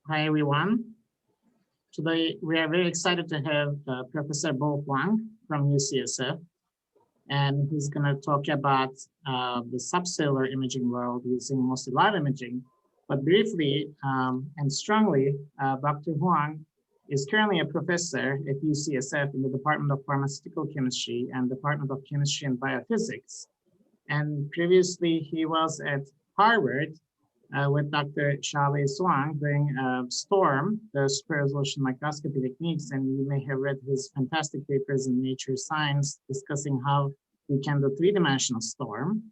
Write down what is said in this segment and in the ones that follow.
Hi, everyone. Today, we are very excited to have Professor Huang from UCSF, and he's going to talk about the subcellular imaging world using mostly light imaging. But briefly and strongly, Dr. Huang is currently a professor at UCSF in the Department of Pharmaceutical Chemistry and Department of Chemistry and Biophysics. And previously, he was at Harvard with Dr. Charlie Huang doing STORM, the super resolution microscopy techniques, and you may have read his fantastic papers in Nature Science discussing how we can do three-dimensional STORM.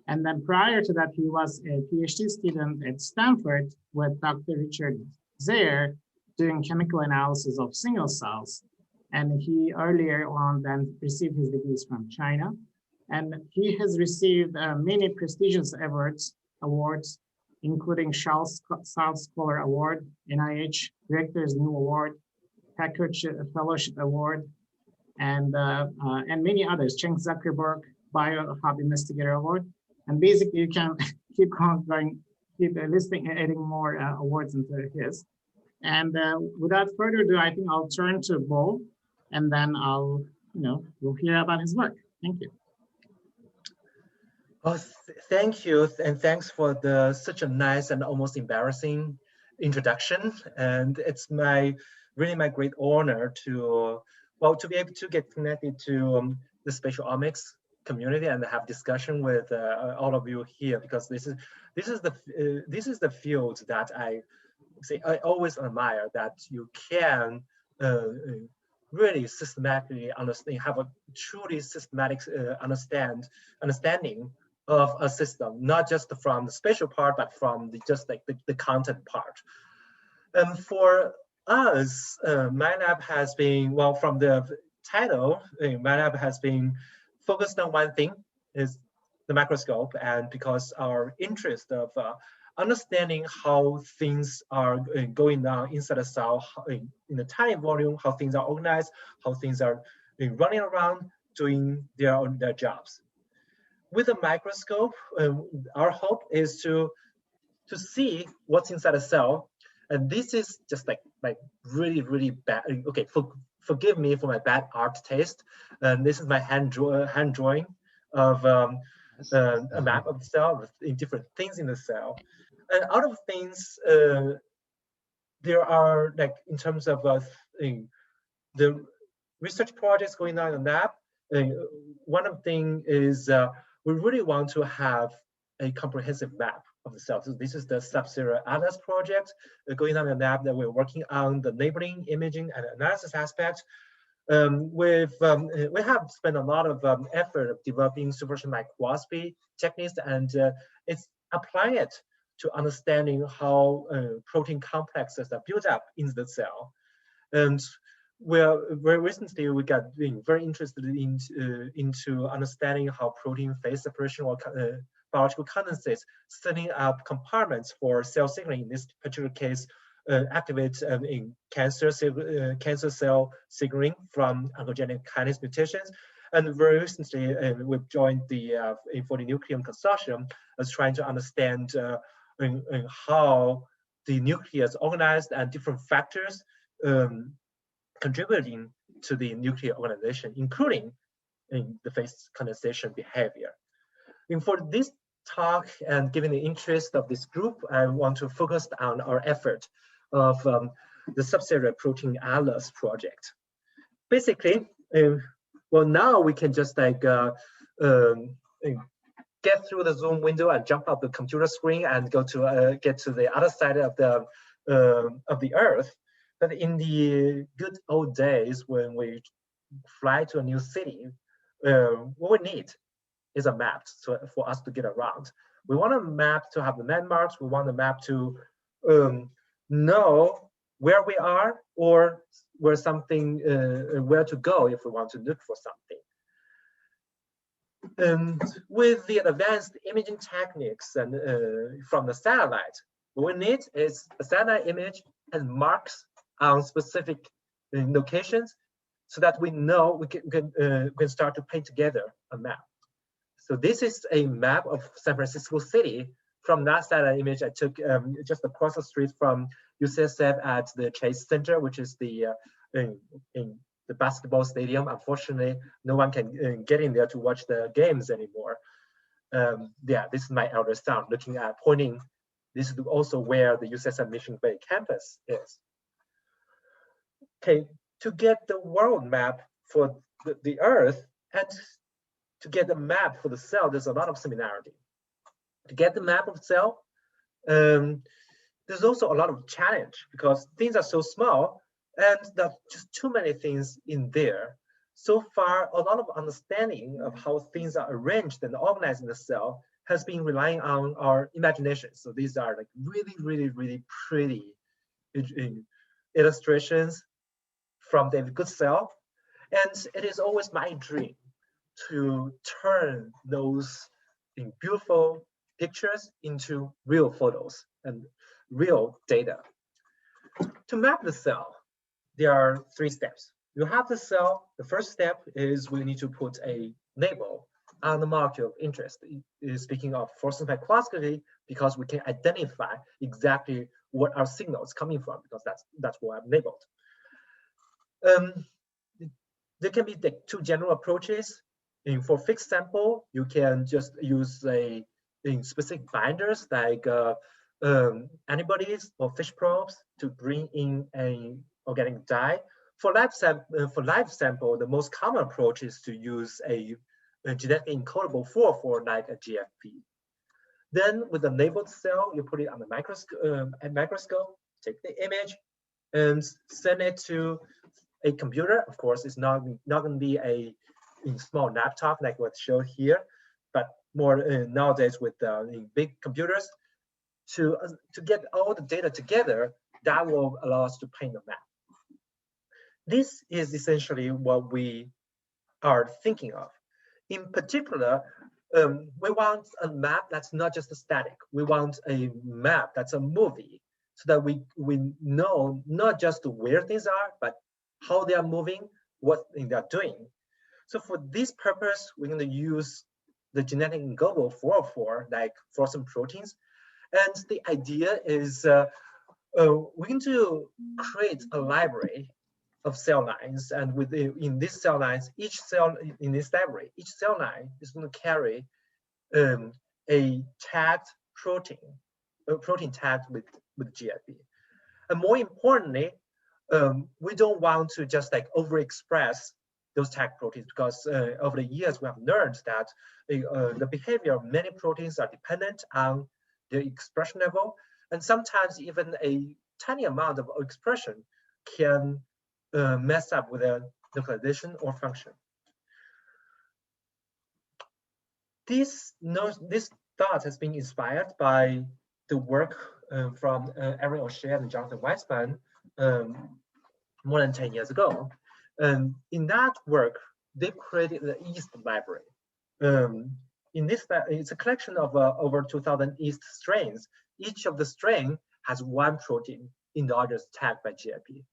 And then prior to that, he was a PhD student at Stanford with Dr. Richard Zayer doing chemical analysis of single cells. And he earlier on then received his degrees from China. And he has received many prestigious awards, including Charles Scholar Award, NIH Director's New Award, Packard Fellowship Award, and many others, Cheng Zuckerberg Bio Hub Investigator Award. And basically you can keep going, keep listing, adding more awards into his. And without further ado, I think I'll turn to Bo, and then we'll hear about his work. Thank you. Oh, thank you, and thanks for such a nice and almost embarrassing introduction. And it's really my great honor to be able to get connected to the Spatial Omics community and have discussion with all of you here, because this is the field that I always admire, that you can really systematically understand, have a truly systematic understanding of a system, not just from the spatial part, but from the content part. For us, my lab has been, well, from the title, my lab has been focused on one thing, is the microscope, and because our interest of understanding how things are going on inside a cell in a tiny volume, how things are organized, how things are running around doing their jobs. With a microscope, our hope is to see what's inside a cell, and this is just like really bad. Okay, forgive me for my bad art taste. And this is my hand drawing of a map of the cell in different things in the cell. And out of things, there are, like, in terms of the research projects going on in the lab. One of the things is we really want to have a comprehensive map of the cell. So this is the subcellular atlas project going on in the lab that we're working on, the labeling, imaging, and analysis aspect. We have spent a lot of effort of developing superficial microscopy techniques, and it's applying it to understanding how protein complexes are built up in the cell. And very recently we got very interested into understanding how protein phase separation or biological condensates, setting up compartments for cell signaling. In this particular case, activate in cancer cell signaling from oncogenic kinase mutations. And very recently, we've joined the 40 Nucleum Consortium as trying to understand how the nucleus is organized and different factors contributing to the nuclear organization, including the phase condensation behavior. And for this talk, and given the interest of this group, I want to focus on our effort of the subcellular protein atlas project. Basically, well, now we can just like get through the Zoom window and jump up the computer screen and go to get to the other side of the Earth. But in the good old days when we fly to a new city, what we need is a map for us to get around. We want a map to have the landmarks. We want a map to know where we are, or where to go if we want to look for something. And with the advanced imaging techniques and from the satellite, what we need is a satellite image and marks on specific locations, so that we know we can start to paint together a map. So this is a map of San Francisco City from that satellite image, I took just across the street from UCSF at the Chase Center, which is the in the basketball stadium. Unfortunately, no one can get in there to watch the games anymore. Yeah, this is my eldest son looking at pointing. This is also where the UCSF Mission Bay campus is. Okay, to get the world map for the Earth and to get the map for the cell, there's a lot of similarity. To get the map of cell, there's also a lot of challenge because things are so small and there are just too many things in there. So far, a lot of understanding of how things are arranged and organized in the cell has been relying on our imagination. So these are like really pretty illustrations from David Goodsell. And it is always my dream to turn those beautiful pictures into real photos and real data. To map the cell, there are 3 steps. You have the cell. The first step is we need to put a label on the molecule of interest. Speaking of fluorescent microscopy, because we can identify exactly what our signal is coming from, because that's what I've labeled. There can be the 2 general approaches. For fixed sample, you can just use specific binders like antibodies or fish probes to bring in an organic dye. For live sample, the most common approach is to use a genetically encodable fluorophore like a GFP. Then with the labeled cell, you put it on the microscope, take the image, and send it to a computer. Of course, it's not going to be a small laptop like what's shown here, but more nowadays with big computers to get all the data together. That will allow us to paint the map. This is essentially what we are thinking of. In particular, we want a map that's not just a static. We want a map that's a movie, so that we know not just where things are, but how they are moving, what they're doing. So for this purpose, we're going to use the genetic encodable fluorophore, like fluorescent proteins. And the idea is we're going to create a library of cell lines, and in these cell lines, each cell in this library, each cell line is going to carry a tagged protein, a protein tagged with GFP. And more importantly, we don't want to just like overexpress those tagged proteins, because over the years we have learned that the behavior of many proteins are dependent on their expression level, and sometimes even a tiny amount of expression can mess up with their localization or function. This thought has been inspired by the work from Aaron O'Shea and Jonathan Weissman more than 10 years ago. In that work, they created the yeast library. In this, it's a collection of over 2,000 yeast strains. Each of the strain has 1 protein endogenous tagged by GFP.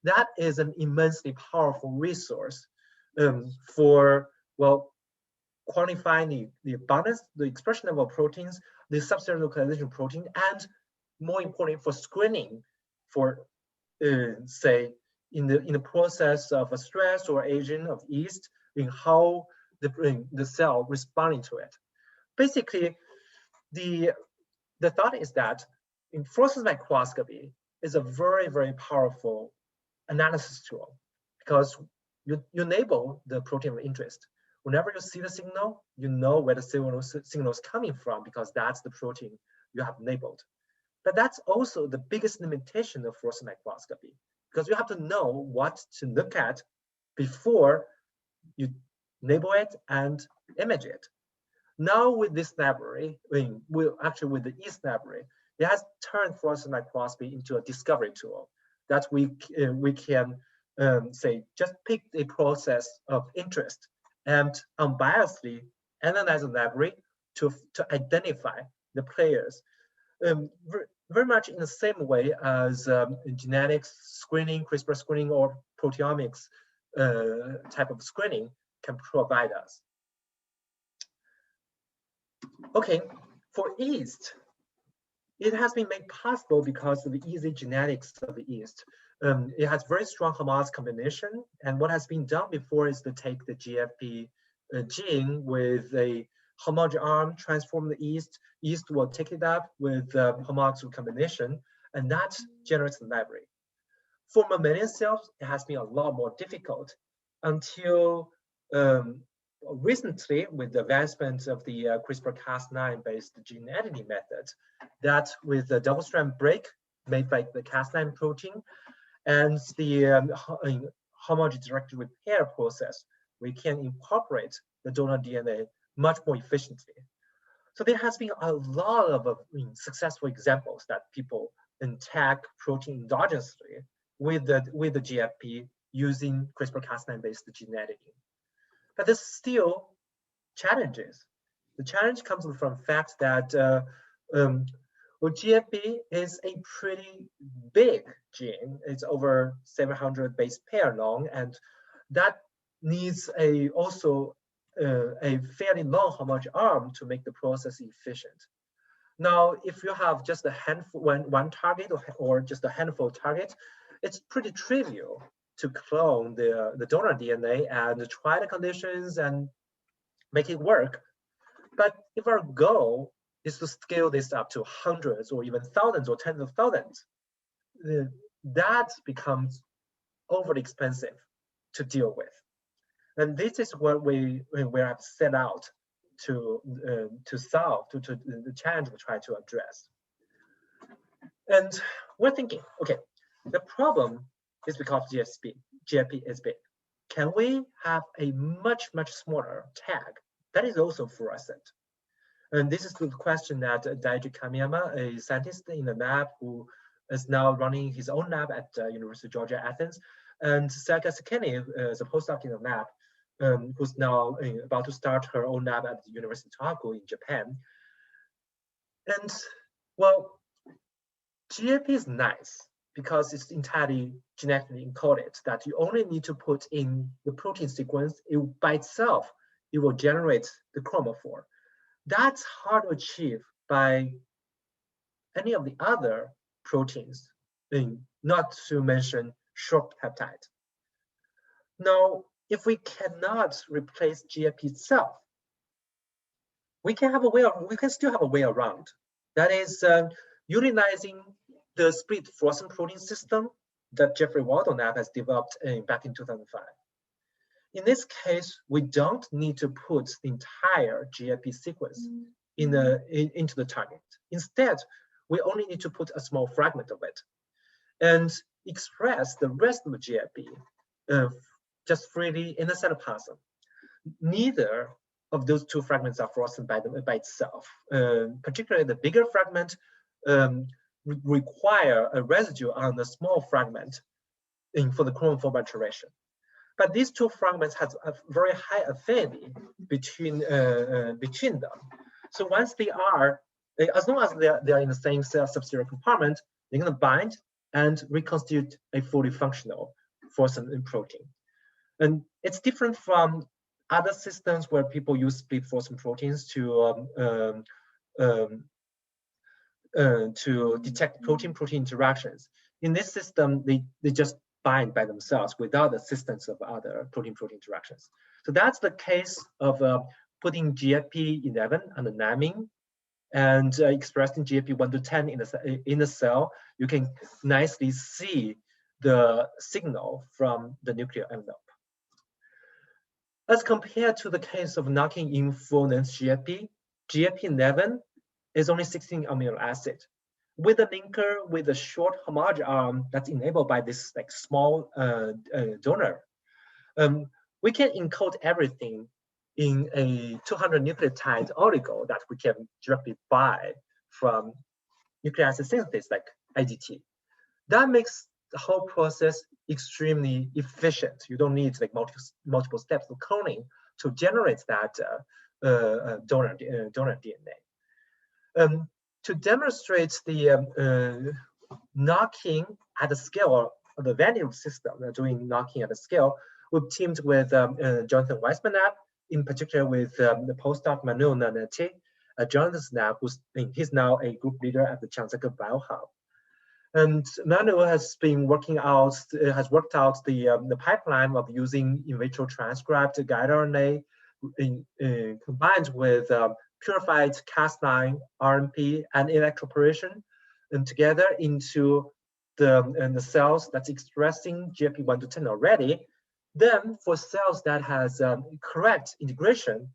That is an immensely powerful resource for, well, quantifying the abundance, the expression level of proteins, the subcellular localization protein, and more importantly, for screening for, say, in the process of a stress or aging of yeast, in how the cell responding to it. Basically, the thought is that in fluorescence microscopy is a very powerful analysis tool, because you enable the protein of interest. Whenever you see the signal, you know where the signal is coming from, because that's the protein you have labeled. But that's also the biggest limitation of fluorescence microscopy, because you have to know what to look at before you label it and image it. Now with this library, actually with the yeast library, it has turned fluorescence microscopy into a discovery tool that we can say just pick a process of interest and unbiasedly analyze the library to identify the players. Very much in the same way as genetics screening, CRISPR screening, or proteomics type of screening can provide us. Okay, for yeast, it has been made possible because of the easy genetics of the yeast. It has very strong homologous combination, and what has been done before is to take the GFP gene with a homologous arm, transform the yeast. Yeast will take it up with homologous recombination, and that generates the library. For mammalian cells, it has been a lot more difficult until recently, with the advancement of the CRISPR-Cas9 based gene editing method, that with the double-strand break made by the Cas9 protein and the homologous directed repair process, we can incorporate the donor DNA much more efficiently. So there has been a lot of successful examples that people tag protein endogenously with the GFP using CRISPR-Cas9 based gene editing. But there's still challenges. The challenge comes from the fact that GFP is a pretty big gene. It's over 700 base pair long, and that needs also a fairly long homologous arm to make the process efficient. Now, if you have just a handful, one target or just a handful of targets, it's pretty trivial to clone the donor DNA and try the conditions and make it work. But if our goal is to scale this up to hundreds or even thousands or tens of thousands, that becomes overly expensive to deal with. And this is what we have set out to solve, to the challenge we try to address. And we're thinking, okay, the problem is because GFP is big. Can we have a much smaller tag that is also fluorescent? And this is the question that Daiji Kamiyama, a scientist in the lab who is now running his own lab at University of Georgia, Athens, and Sayaka Sekeni is a postdoc in the lab, who's now about to start her own lab at the University of Tohoku in Japan. And well, GFP is nice because it's entirely genetically encoded, that you only need to put in the protein sequence. By itself, it will generate the chromophore. That's hard to achieve by any of the other proteins, not to mention short peptide. Now, if we cannot replace GFP itself, we can still have a way around. That is utilizing the split fluorescent protein system that Jeffrey Waldon has developed back in 2005. In this case, we don't need to put the entire GFP sequence into the target. Instead, we only need to put a small fragment of it and express the rest of the GFP just freely in the cytoplasm. Neither of those two fragments are fluorescent by itself. Particularly the bigger fragment require a residue on the small fragment for the chromophore maturation. But these two fragments have a very high affinity between them. So once they are, as long as they are in the same cell subcellular compartment, they're going to bind and reconstitute a fully functional fluorescent protein. And it's different from other systems where people use split fluorescent proteins to detect protein-protein interactions. In this system, they just bind by themselves without the assistance of other protein-protein interactions. So that's the case of putting GFP11 on the NAMing and expressing GFP1 to 10 in the cell. You can nicely see the signal from the nuclear envelope. As compared to the case of knocking in full-length GFP, GFP11 is only 16 amino acid. With a linker with a short homologous arm that's enabled by this small donor, we can encode everything in a 200 nucleotide oligo that we can directly buy from nucleic acid synthesis like IgT. That makes the whole process extremely efficient. You don't need multiple steps of cloning to generate that donor DNA. To demonstrate the knocking at the scale of the Venn system, doing knocking at the scale, we've teamed with Jonathan Weissman lab, in particular with the postdoc Manu Nanetti Jonathan Snap, he's now a group leader at the Chiangsaika Biohub. And Manu has been worked out the pipeline of using in vitro transcribed guide RNA combined with purified Cas9, RNP, and electroporation, and together into the cells that's expressing GFP1 to 10 already. Then for cells that has correct integration,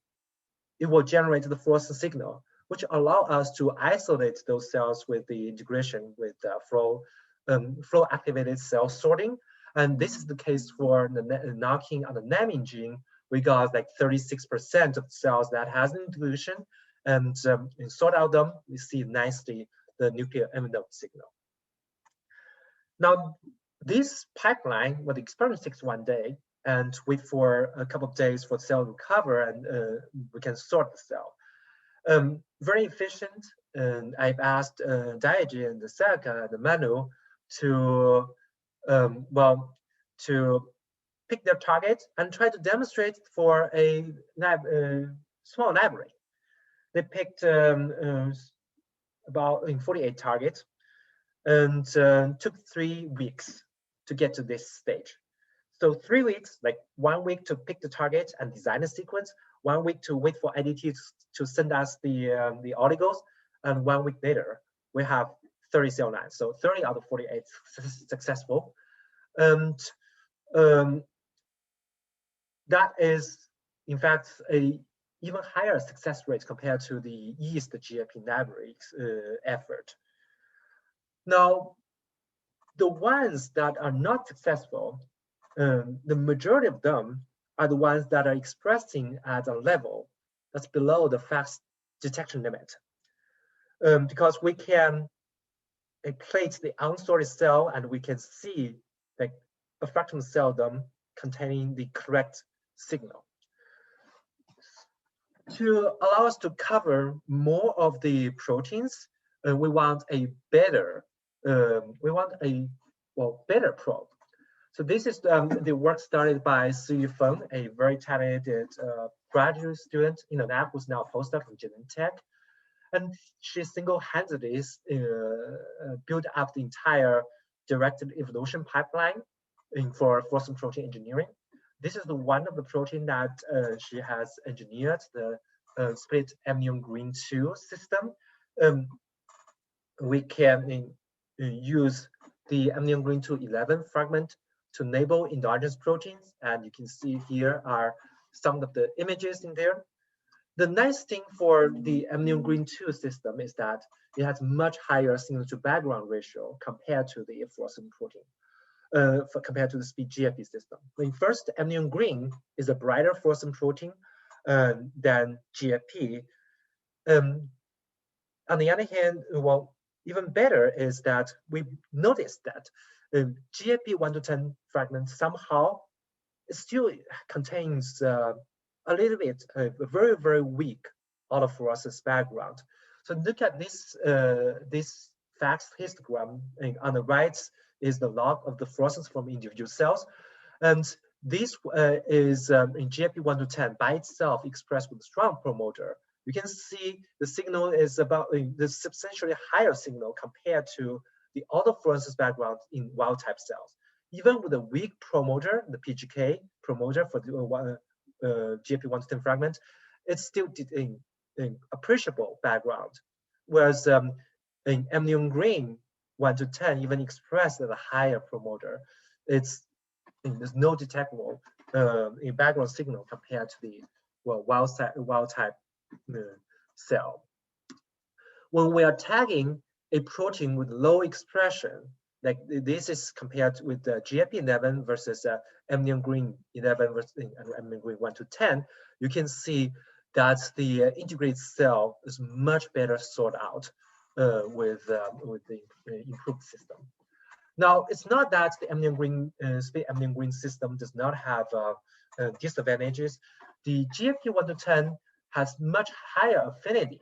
it will generate the fluorescent signal, which allow us to isolate those cells with the integration with flow activated cell sorting. And this is the case for the knocking on the NAMIN gene. We got like 36% of cells that has an integration, and sort out them, we see nicely the nuclear envelope signal. Now, this pipeline, well, the experiment takes 1 day and wait for a couple of days for the cell to recover, and we can sort the cell. Very efficient, and I've asked Daiji and Saka and Manu to, to pick their target and try to demonstrate for a small library. They picked about 48 targets, and took 3 weeks to get to this stage. So 3 weeks, like 1 week to pick the target and design a sequence, 1 week to wait for IDT to send us the oligos, and 1 week later, we have 30 cell lines. So 30 out of 48 successful. And that is, in fact, a even higher success rate compared to the yeast GFP library effort. Now, the ones that are not successful, the majority of them are the ones that are expressing at a level that's below the fast detection limit. Because we can plate the unsorted cell and we can see like a fractional cell them containing the correct signal. To allow us to cover more of the proteins, we want a better, better probe. So this is the work started by Sui Feng, a very talented graduate student in the lab who's now a postdoc from Genentech. And she single-handedly built up the entire directed evolution pipeline for fluorescent protein engineering. This is the one of the protein that she has engineered, the split amnion green 2 system. We can use the amnion green 2 11 fragment to enable endogenous proteins, and you can see here are some of the images in there. The nice thing for the amnion green 2 system is that it has much higher signal to background ratio compared to the fluorescent protein, compared to the speed GFP system. First, amnion green is a brighter fluorescent protein than GFP. On the other hand, well, even better is that we noticed that GFP 1 to 10 fragment somehow still contains a little bit a very, very weak autofluorescence background. So look at this this FACS histogram. On the right is the log of the fluorescence from individual cells, and this is in GFP 1 to 10 by itself expressed with a strong promoter. You can see the signal is about the substantially higher signal compared to the autofluorescence background in wild type cells. Even with a weak promoter, the PGK promoter for the GFP 1 to 10 fragment, it's still in appreciable background. Whereas in amnion green 1 to 10, even expressed at a higher promoter, there's no detectable in background signal compared to the wild type cell. When we are tagging a protein with low expression, like this is compared with the GFP 11 versus amnion green 11 versus amnion green 1 to 10, you can see that the integrated cell is much better sorted out with the improved system. Now, it's not that the amnion green system does not have disadvantages. The GFP 1 to 10 has much higher affinity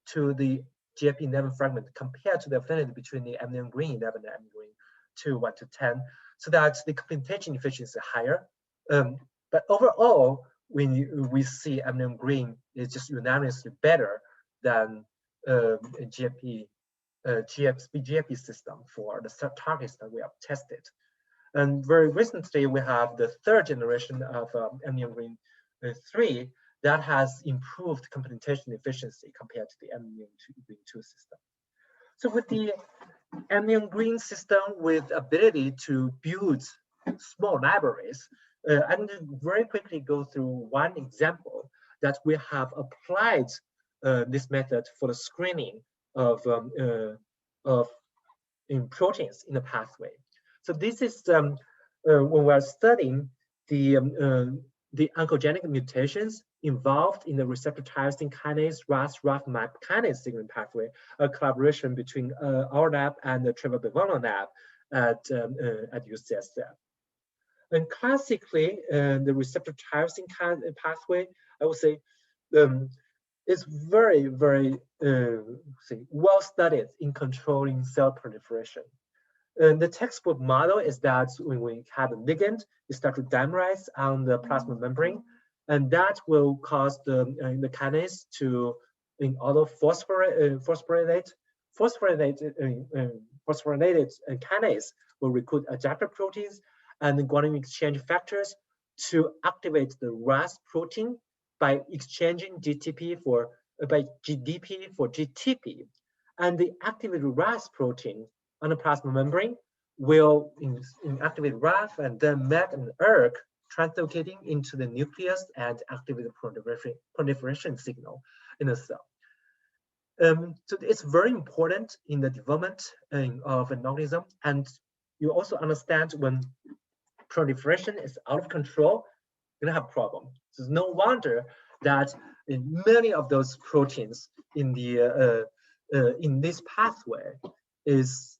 to the GFP 11 fragment compared to the affinity between the amnion green 11 and amnion green 2 1 to 10, so that the complementation efficiency is higher. But overall, when we see amnion green is just unanimously better than a GFP system for the targets that we have tested. And very recently, we have the third generation of amnion green 3 that has improved computation efficiency compared to the amnion green 2 system. So with the amnion green system with ability to build small libraries, I'm going to very quickly go through one example that we have applied this method for the screening of in proteins in the pathway. So this is when we're studying the oncogenic mutations involved in the receptor tyrosine kinase Ras-Raf-MAPK kinase signaling pathway, a collaboration between our lab and the Trevor Bevono lab at UCSF. And classically, the receptor tyrosine pathway, I would say, is very, very well studied in controlling cell proliferation. And the textbook model is that when we have a ligand, it starts to dimerize on the plasma membrane, and that will cause the kinase to phosphorylated kinase will recruit adapter proteins and guanine exchange factors to activate the Ras protein by exchanging GDP for GTP, and the activated Ras protein on the plasma membrane will activate RAF and then MET and ERK, translocating into the nucleus and activate the proliferation signal in the cell. So it's very important in the development of an organism, and you also understand when proliferation is out of control, you're gonna have a problem. So it's no wonder that in many of those proteins in the in this pathway is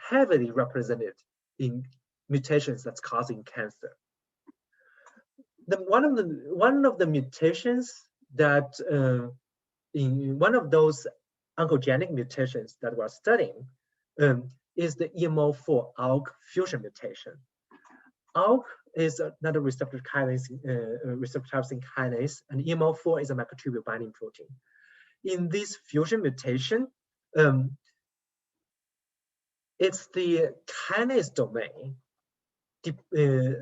heavily represented in mutations that's causing cancer. One of the mutations that in one of those oncogenic mutations that we're studying is the EMO4 ALK fusion mutation. ALK is another receptor tyrosine kinase, and EMO4 is a microtubule binding protein. In this fusion mutation, it's the kinase domain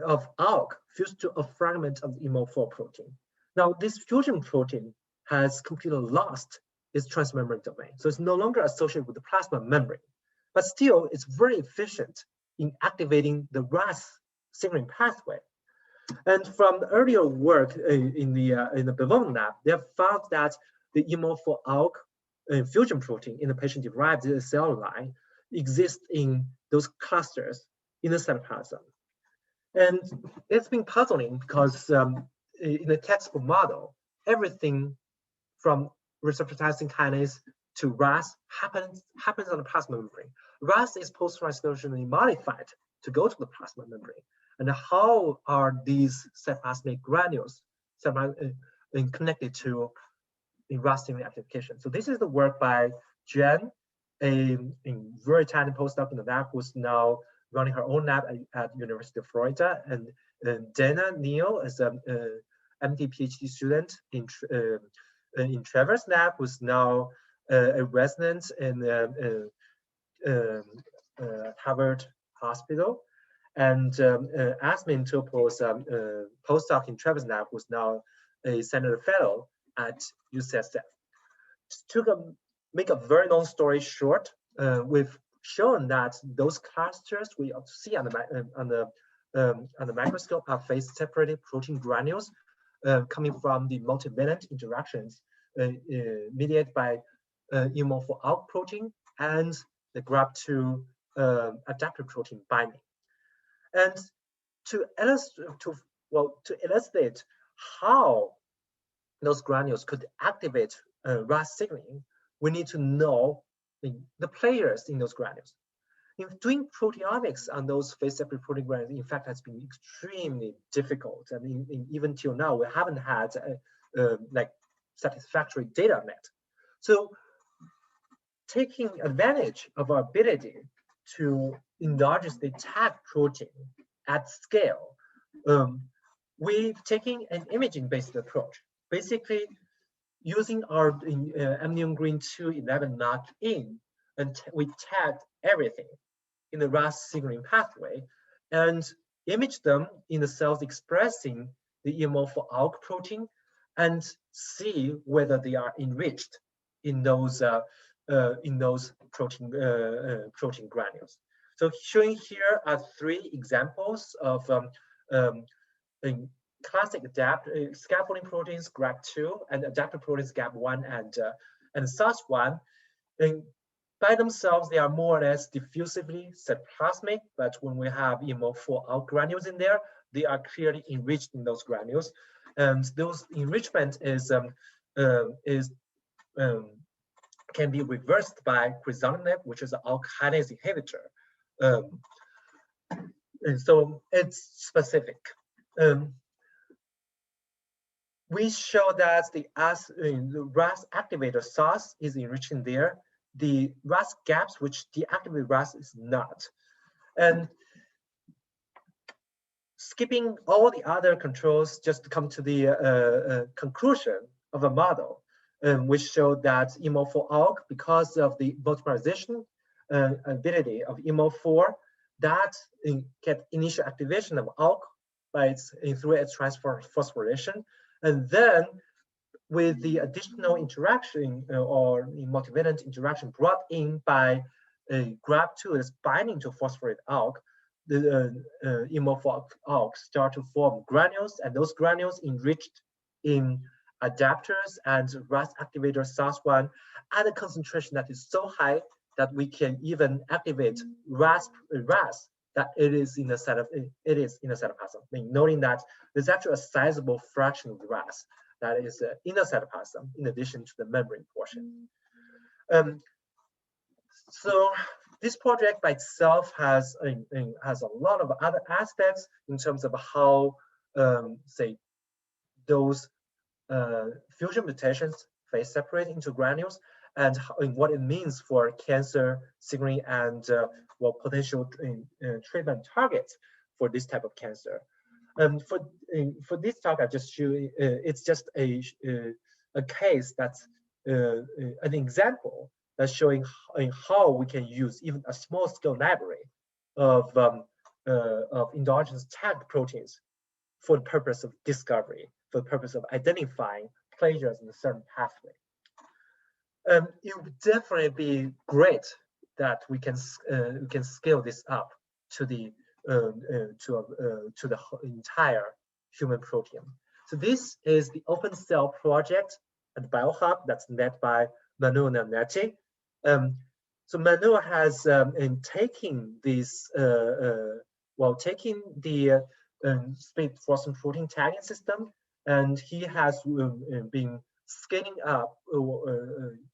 of ALK fused to a fragment of the EMO4 protein. Now, this fusion protein has completely lost its transmembrane domain, so it's no longer associated with the plasma membrane, but still it's very efficient in activating the Ras signaling pathway. And from the earlier work in the Bevono lab, they have found that the EMO4 ALK fusion protein in the patient-derived cell line exists in those clusters in the cytoplasm. And it's been puzzling because in the textbook model, everything from receptor tyrosine kinase to Ras happens on the plasma membrane. Ras is post-translationally modified to go to the plasma membrane. And how are these cytoplasmic granules connected to the Ras signaling amplification? So this is the work by Jen, a very talented postdoc in the lab who's now running her own lab at University of Florida, and Dana Neal is a MD PhD student in Trevor's lab, who's now a resident in Harvard Hospital, and Asmin Topol's postdoc in Trevor's lab, who's now a Senator Fellow at UCSF. To make a very long story short, we've shown that those clusters we see on the microscope are phase-separated protein granules coming from the multivalent interactions mediated by EMO4 ALK protein and the GRAB2 adapter protein binding. And to illustrate how those granules could activate Ras signaling, we need to know the players in those granules. In doing proteomics on those phase-separate protein granules, in fact, has been extremely difficult. And even till now, we haven't had like satisfactory data on that. So taking advantage of our ability to endogenously tag protein at scale, we've taken an imaging-based approach. Basically, using our amnion green 211 knock-in, and we tagged everything in the Ras signaling pathway and image them in the cells expressing the EMO for ALK protein and see whether they are enriched in those protein granules. So showing here are 3 examples of classic scaffolding proteins GRAP2 and adapter proteins GAP1 and SAS1. And by themselves, they are more or less diffusively cytoplasmic, but when we have EMO4 ALK granules in there, they are clearly enriched in those granules. And those enrichment can be reversed by crizotinib, which is an ALK kinase inhibitor. And so it's specific. We show that the RAS activator SAS is enriching there. The RAS gaps which deactivate RAS is not. And skipping all the other controls, just to come to the conclusion of a model, which showed that EMO4 ALK, because of the multimerization ability of EMO4, that get initial activation of ALK by through its transfer phosphorylation, and then with the additional interaction or multivalent interaction brought in by GRAP2 is binding to phosphorate ALK, the EMO4 ALK start to form granules, and those granules enriched in adapters and RAS activator SAS1 at a concentration that is so high that we can even activate RAS that it is in a cytoplasm. Noting that there's actually a sizable fraction of RAS that is in the cytoplasm in addition to the membrane portion. So this project by itself has a lot of other aspects in terms of how, say, those fusion mutations phase separate into granules and what it means for cancer signaling and well, potential treatment targets for this type of cancer. For this talk, I just show it's just a case that's an example that's showing how we can use even a small scale library of endogenous tagged proteins for the purpose of discovery, for the purpose of identifying pleasures in a certain pathway. It would definitely be great that we can scale this up to the entire human proteome. So this is the open cell project at BioHub that's led by Manu Naneti. So Manu has in taking this taking the split fluorescent protein tagging system, and he has been scaling up,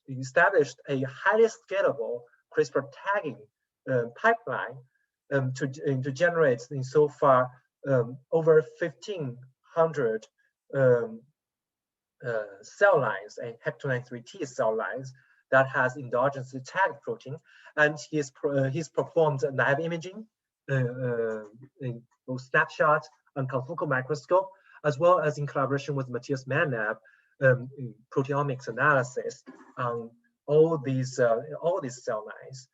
established a highly scalable CRISPR tagging pipeline to generate so far over 1,500 cell lines and Hep293T cell lines that has endogenously tagged protein, and he's performed naive imaging, snapshot and confocal microscope, as well as in collaboration with Matthias Mannab, proteomics analysis on all these cell lines.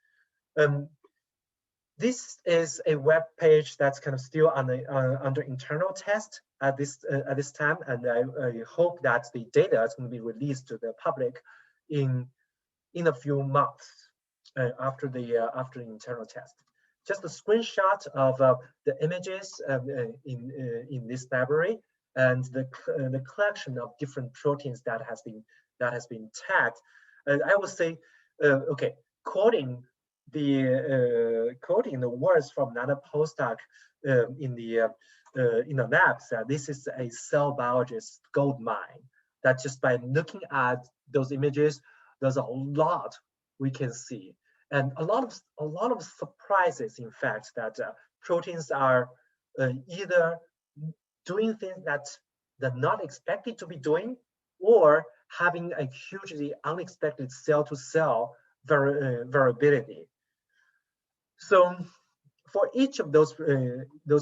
This is a web page that's kind of still under internal test at this time, and I hope that the data is going to be released to the public in a few months after the internal test. Just a screenshot of the images in this library and the collection of different proteins that has been tagged. And I would say, okay, quoting the words from another postdoc in the labs, this is a cell biologist's gold mine. That just by looking at those images, there's a lot we can see, and a lot of surprises. In fact, that proteins are either doing things that they're not expected to be doing, or having a hugely unexpected cell-to-cell variability. So for each of those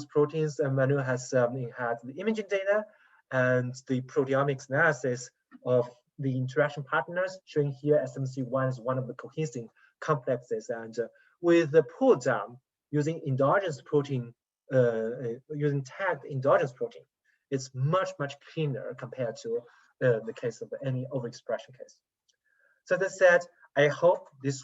proteins, Manu has had the imaging data and the proteomics analysis of the interaction partners, showing here SMC1 is one of the cohesive complexes, and with the pull down using endogenous protein, using tagged endogenous protein, it's much cleaner compared to the case of any overexpression case. So that said, I hope this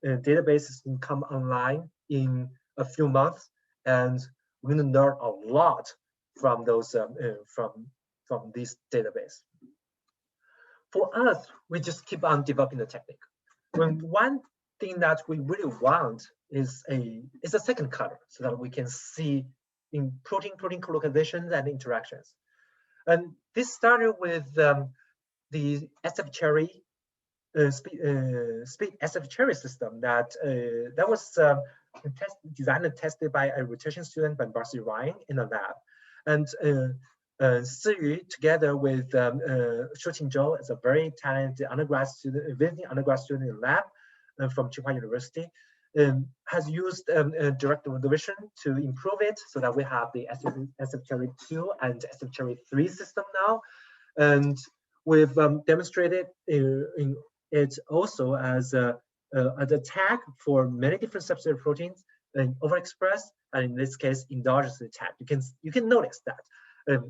database can come online in a few months, and we're going to learn a lot from those from this database. For us, we just keep on developing the technique. When one thing that we really want is a second color, so that we can see in protein colocalizations and interactions. And this started with the sfCherry sfCherry system that was designed and tested by a rotation student by Varsity Ryan in the lab. And Siyu, together with Shuqing Zhou, is a very talented undergrad student, visiting undergrad student in the lab from Tsinghua University, has used direct division to improve it, so that we have the sfCherry 2 and sfCherry 3 system now. And we've demonstrated it also as a tag for many different subcellular proteins overexpressed, and in this case, endogenously tagged. You can notice that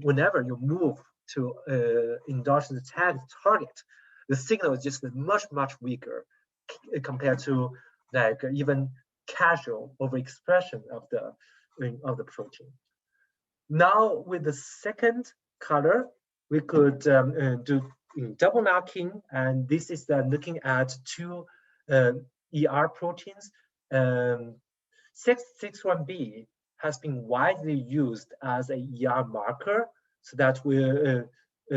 whenever you move to endogenously tagged target, the signal is just much weaker compared to like even casual overexpression of the protein. Now with the second color, we could do double knocking, and this is looking at two ER proteins. 661B has been widely used as a ER marker, so that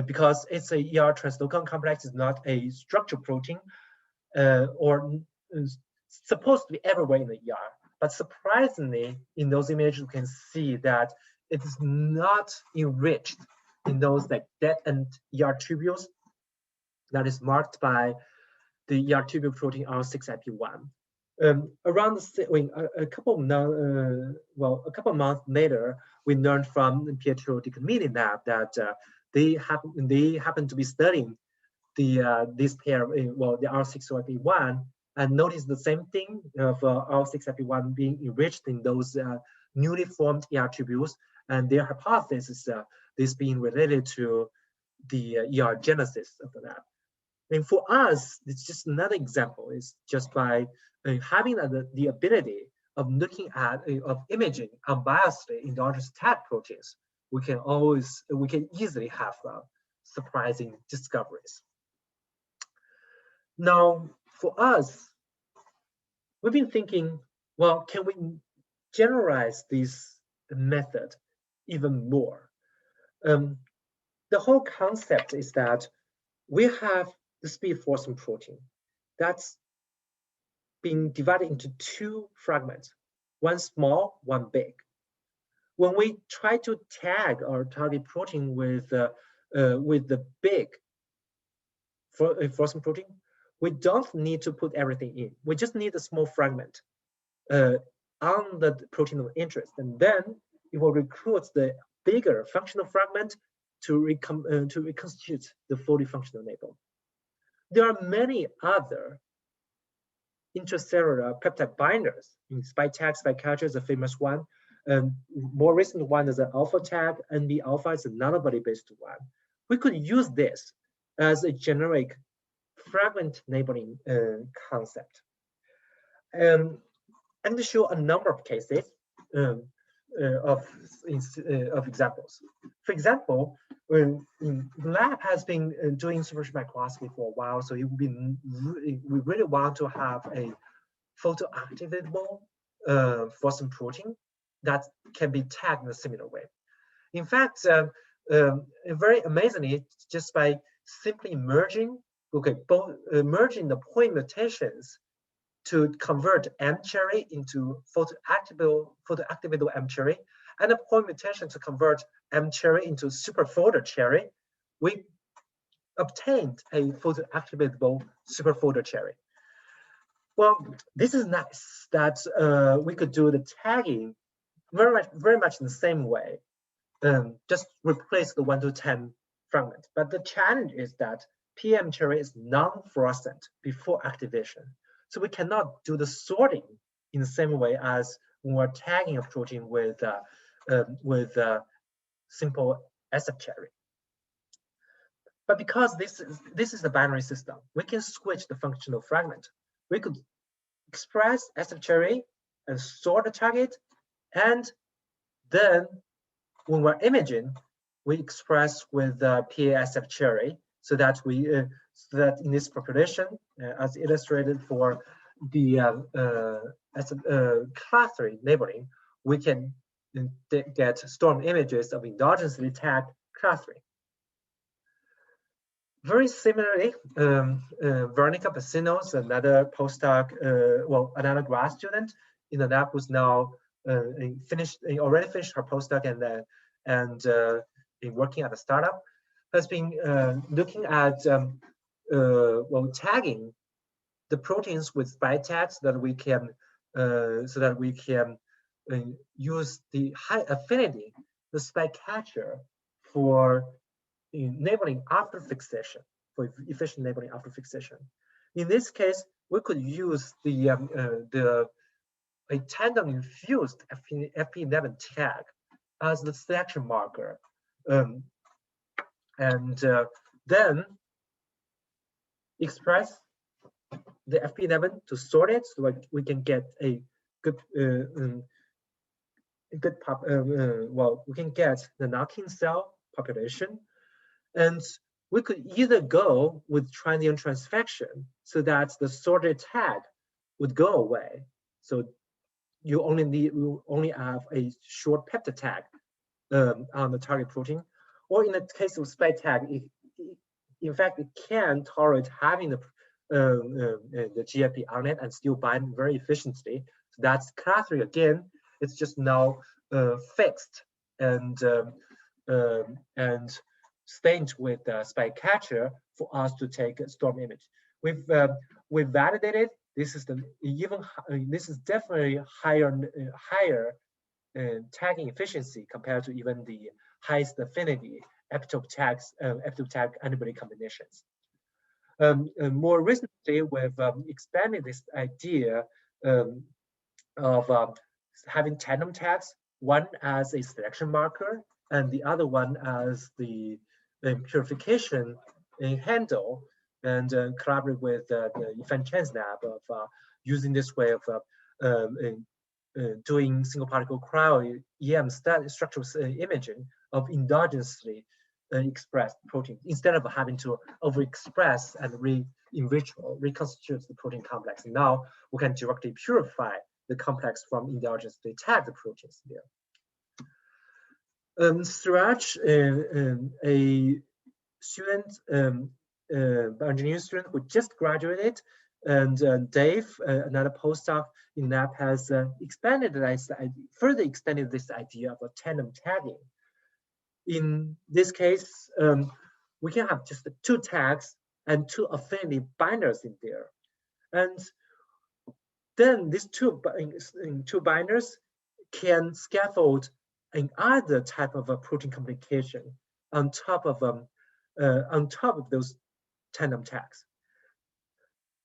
because it's a ER translocation complex, is not a structural protein, or supposed to be everywhere in the ER. But surprisingly, in those images, you can see that it is not enriched in those like dead end ER tubules that is marked by the ER tubule protein R6-Epi-1. Around a couple of months later, we learned from Pietro Di Camilli lab that they happen to be studying this pair, the R6-Epi-1, and noticed the same thing of R6-Epi-1 being enriched in those newly formed ER tubules, and their hypothesis is this being related to the ER genesis of the lab. And for us, it's just another example. It's just by having the ability of looking at of imaging unbiasedly endogenous tag proteins, we can easily have surprising discoveries. Now, for us, we've been thinking, well, can we generalize this method even more? The whole concept is that we have the speed fluorescent protein that's being divided into two fragments, one small, one big. When we try to tag our target protein with the big fluorescent protein, we don't need to put everything in. We just need a small fragment on the protein of interest, and then it will recruit the bigger functional fragment to reconstitute the fully functional label. There are many other intracellular peptide binders. SpyTag, SpyCatcher is a famous one. More recent one is an alpha tag. NB alpha is a nanobody-based one. We could use this as a generic fragment labeling concept. And to show a number of cases of examples. For example, the lab has been doing superficial microscopy for a while, so we really want to have a photoactivatable fluorescent protein that can be tagged in a similar way. In fact, very amazingly, just by simply merging the point mutations to convert mCherry into photoactivatable mCherry, and a point mutation to convert mCherry into superfolder cherry, we obtained a photoactivatable superfolder cherry. Well, this is nice that we could do the tagging very much in the same way. Just replace the 1 to 10 fragment. But the challenge is that sfCherry is non-fluorescent before activation. So we cannot do the sorting in the same way as when we're tagging a protein with simple sfCherry. But because this is a binary system, we can switch the functional fragment. We could express sfCherry and sort the target, and then when we're imaging, we express with sfCherry, so that in this population, as illustrated for the class 3 labeling, we can get storm images of endogenously tagged class 3. Very similarly, Veronica Bassinos, another postdoc, another grad student in the lab who's now already finished her postdoc and working at a startup, has been looking at tagging the proteins with spike tags so that we can use the high affinity, the spike catcher, for enabling after fixation, for efficient enabling after fixation. In this case, we could use a Tandem infused Epi-11 tag as the selection marker, and then express the Epi-11 to sort it, so that we can get a good we can get the knocking cell population. And we could either go with transient transfection so that the sorted tag would go away. So you only have a short peptide tag on the target protein. Or in the case of spike tag, in fact, it can tolerate having the GFP on it and still bind very efficiently. So that's class 3 again. It's just now fixed and stained with the spike catcher for us to take a storm image. We've validated this is this is definitely higher tagging efficiency compared to even the highest affinity epitope tag antibody combinations. More recently, we've expanded this idea of having tandem tags, one as a selection marker and the other one as the purification handle, and collaborate with the Yifan Chen's lab of using this way of doing single particle cryo EM structural imaging of endogenously expressed protein instead of having to overexpress and in vitro reconstitute the protein complex. Now we can directly purify the complex from endogenously tagged proteins there. Suraj, a student, engineering student who just graduated, and Dave, another postdoc in lab, has further extended this idea of a tandem tagging. In this case, we can have just 2 tags and 2 affinity binders in there, and then these two binders can scaffold another type of a protein communication on top of those tandem tags.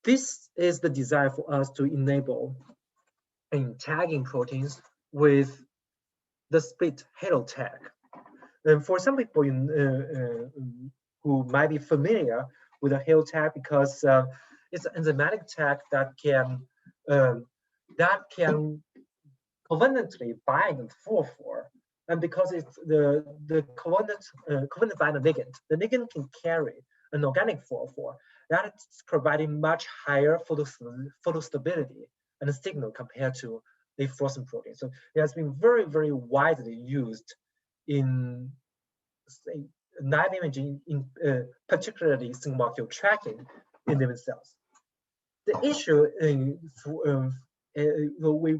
This is the desire for us to enable tagging proteins with the split-HaloTag. And for some people who might be familiar with a HaloTag, because it's an enzymatic tag that can covalently bind 4-4, and because it's the covalent bind the ligand can carry an organic 4-4. That is providing much higher photostability and a signal compared to a fluorescent protein. So it has been very, very widely used in night imaging, particularly single molecule tracking in living cells. The issue we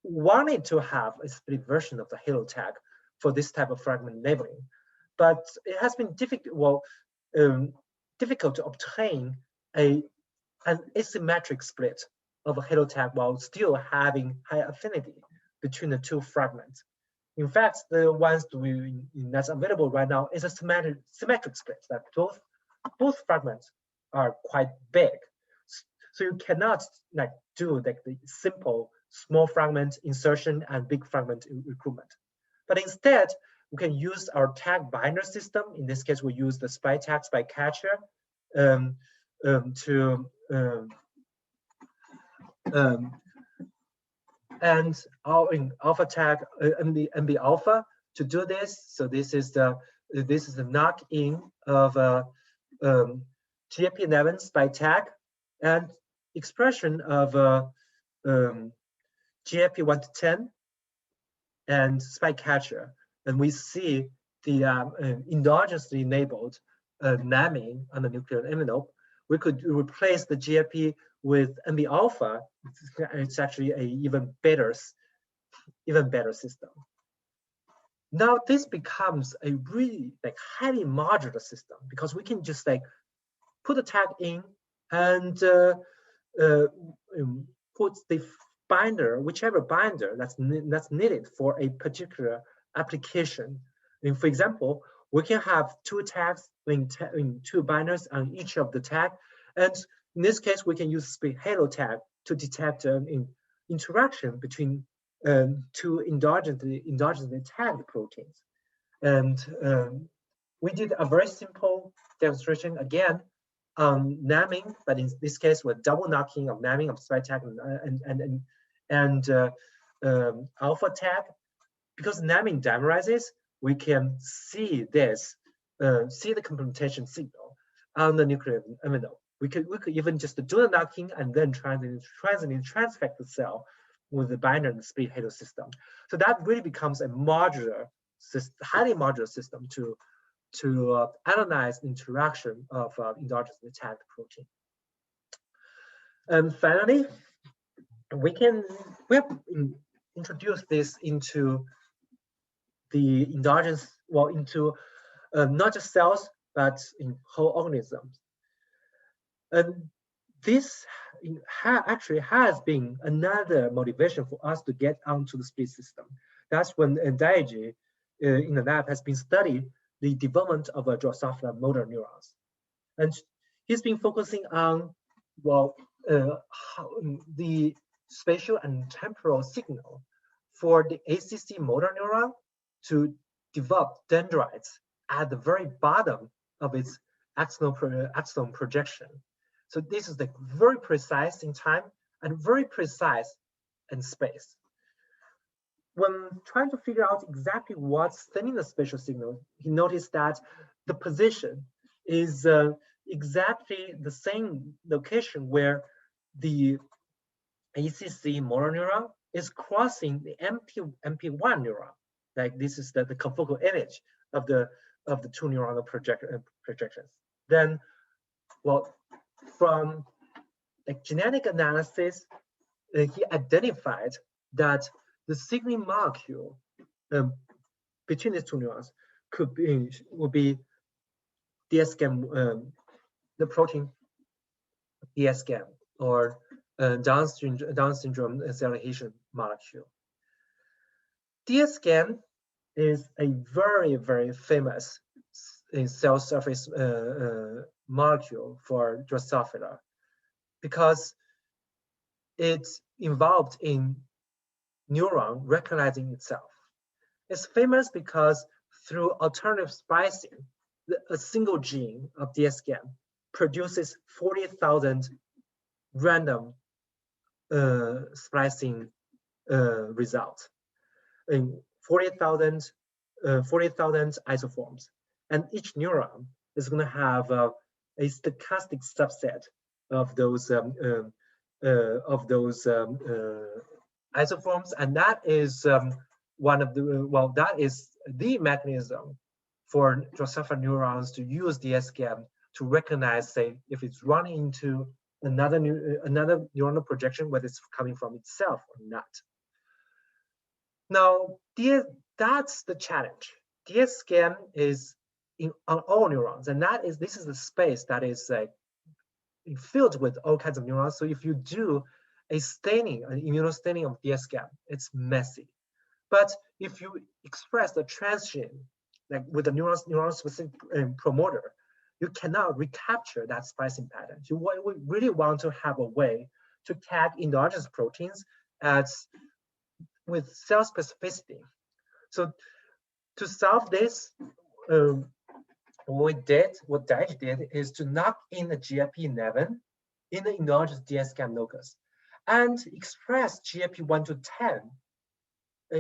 wanted to have a split version of the HaloTag for this type of fragment labeling, but it has been difficult to obtain an asymmetric split of a HaloTag while still having high affinity between the 2 fragments. In fact, the ones that's available right now is a symmetric split, that both fragments are quite big. So you cannot like do like the simple small fragment insertion and big fragment recruitment. But instead, we can use our tag binder system. In this case, we use the SPI-tag, SPI-catcher and our in alpha tag MB alpha to do this. So this is the knock-in of GAP11 SPI-tag and expression of GAP1 to 10 and SPI-catcher, and we see the endogenously enabled NAMing on the nuclear envelope. We could replace the GAP with MB alpha. It's actually a even better system. Now this becomes a really like highly modular system because we can just like put a tag in and put the binder, whichever binder that's needed for a particular application. And for example, we can have two tags in two binders on each of the tag, and in this case, we can use split-HaloTag to detect an interaction between two endogenously tagged proteins. And we did a very simple demonstration again on NAMing, but in this case, with double knocking of NAMing of SPI-tag and alpha tag. Because NAMing dimerizes, we can see this, see the complementation signal on the nuclear envelope. We could even just do the knocking and then translate transfect the cell with the binder and the split-halo system. So that really becomes a modular, highly modular system to analyze the interaction of endogenously tagged protein. And finally, we have introduced this into the endogenous, well, into not just cells, but in whole organisms. And this actually has been another motivation for us to get onto the split system. That's when Daiji in the lab has been studying the development of Drosophila motor neurons. And he's been focusing on, well, the spatial and temporal signal for the ACC motor neuron to develop dendrites at the very bottom of its axon projection. So this is like very precise in time and very precise in space. When trying to figure out exactly what's sending the spatial signal, he noticed that the position is exactly the same location where the ACC motor neuron is crossing the MP1 neuron. Like this is the confocal image of the two neuronal projections. Then, well, from like genetic analysis, he identified that the signaling molecule between these two neurons would be DSGAM, the protein DSGAM, or Down syndrome cell adhesion molecule. DSGAM is a very, very famous cell surface molecule for Drosophila because it's involved in neuron recognizing itself. It's famous because through alternative splicing, a single gene of DSGAM produces 40,000 random splicing results in 40,000 isoforms, and each neuron is going to have a stochastic subset of those isoforms, and that is one of the that is the mechanism for Drosophila neurons to use DSGAM to recognize, say, if it's running into another neuronal projection, whether it's coming from itself or not. Now, that's the challenge. DSGAM is on all neurons, and this is the space that is filled with all kinds of neurons. So if you do a staining, an immunostaining of DSGAM, it's messy. But if you express the transgene, like with the neuron-specific promoter, you cannot recapture that splicing pattern. You really want to have a way to tag endogenous proteins with cell specificity. So to solve this, what Daesh did is to knock in the GFP11 in the endogenous dsCAM locus and express GFP1 to 10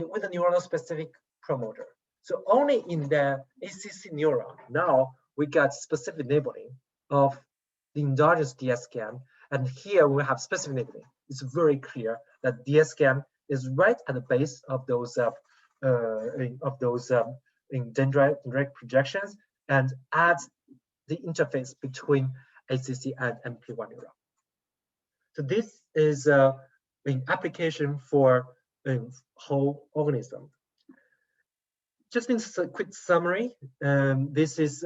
with a neuronal specific promoter. So only in the ACC neuron, now we got specific enabling of the endogenous dsCAM. And here we have specific enabling. It's very clear that dsCAM is right at the base of those dendritic projections and adds the interface between ACC and MP1 neuron. So this is an application for a whole organism. Just in a quick summary, this is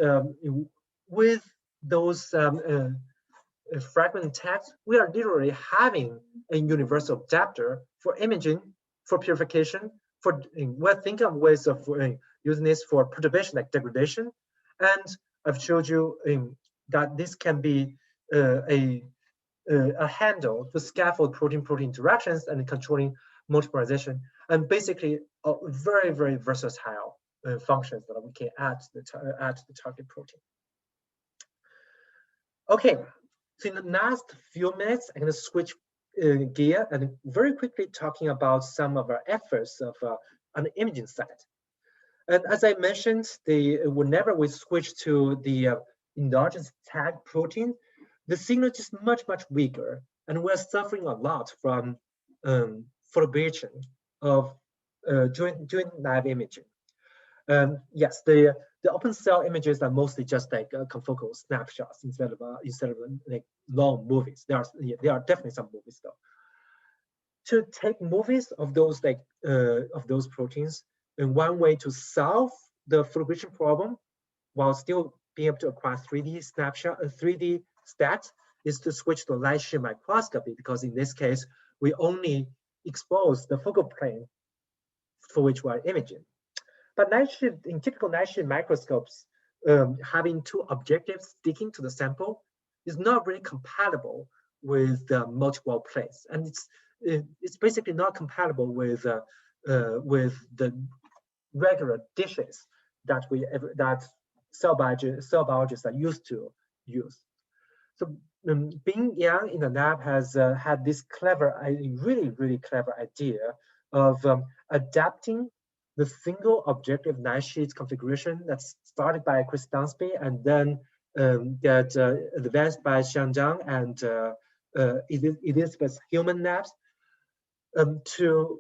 with those fragment tags, we are literally having a universal adapter for imaging, for purification, we're thinking of ways of using this for perturbation like degradation. And I've showed you that this can be a handle to scaffold protein-protein interactions and controlling multiplexation, and basically very, very versatile functions that we can add to the target protein. Okay, so in the last few minutes, I'm going to switch gear and very quickly talking about some of our efforts on the imaging side. And as I mentioned, whenever we switch to the endogenous tag protein, the signal is just much, much weaker, and we're suffering a lot from photoablation of doing live imaging. Yes, the open cell images are mostly just like confocal snapshots instead of like long movies. There are definitely some movies though. To take movies of those proteins, and one way to solve the photoablation problem while still being able to acquire 3D snapshot, 3D stats, is to switch to light sheet microscopy, because in this case we only expose the focal plane for which we are imaging. But in typical night sheet microscopes, having two objectives sticking to the sample is not really compatible with multiple planes, and it's basically not compatible with the regular dishes that cell biologists are used to use. So Bing Yang in the lab has had this really clever idea of adapting the single objective night sheet configuration that's started by Chris Dunsby and then get advanced by Xiangzhang and Elizabeth Human labs to